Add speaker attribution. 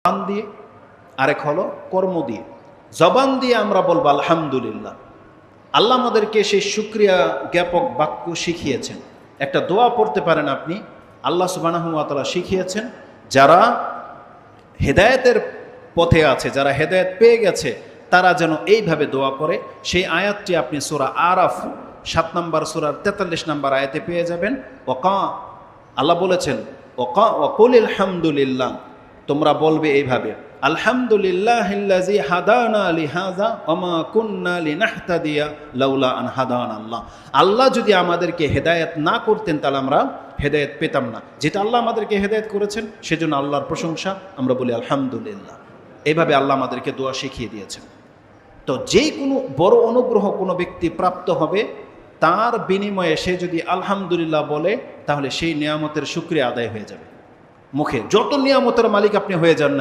Speaker 1: জবান দিয়ে, আরেক হলো কর্ম দিয়ে। জবান দিয়ে আমরা বলবো আলহামদুলিল্লাহ, আল্লাহ আমাদেরকে সেই শুকরিয়া জ্ঞাপক বাক্য শিখিয়েছেন। একটা দোয়া পড়তে পারেন আপনি, আল্লাহ সুবহানাহু ওয়া তাআলা শিখিয়েছেন যারা হেদায়েতের পথে আছে, যারা হেদায়েত পেয়ে গেছে, তারা যেন এইভাবে দোয়া করে। সেই আয়াতটি আপনি সূরা আরাফ ৭ নম্বর সূরার ৪৩ নম্বর আয়াতে পেয়ে যাবেন। আল্লাহ বলেছেন ওয়াকুলিল হামদুলিল্লাহ, তোমরা বলবে এইভাবে আলহামদুলিল্লাহিল্লাযী হাদানা লিহাযা ওয়া মা কুন্না লিনাহতাদিয়া লাউলা আন হাদানাল্লাহ। আল্লাহ যদি আমাদেরকে হেদায়েত না করতেন তাহলে আমরা হেদায়েত পেতাম না। যেটা আল্লাহ আমাদেরকে হেদায়েত করেছেন সেজন্য আল্লাহর প্রশংসা, আমরা বলি আলহামদুলিল্লাহ। এইভাবে আল্লাহ আমাদেরকে দোয়া শিখিয়ে দিয়েছেন। তো যেই কোনো বড় অনুগ্রহ কোনো ব্যক্তি প্রাপ্ত হবে, তার বিনিময়ে সে যদি আলহামদুলিল্লাহ বলে, তাহলে সেই নিয়ামতের শুকরিয়া আদায় হয়ে যাবে। মুখে যত নিয়ামতের মালিক আপনি হয়ে যান না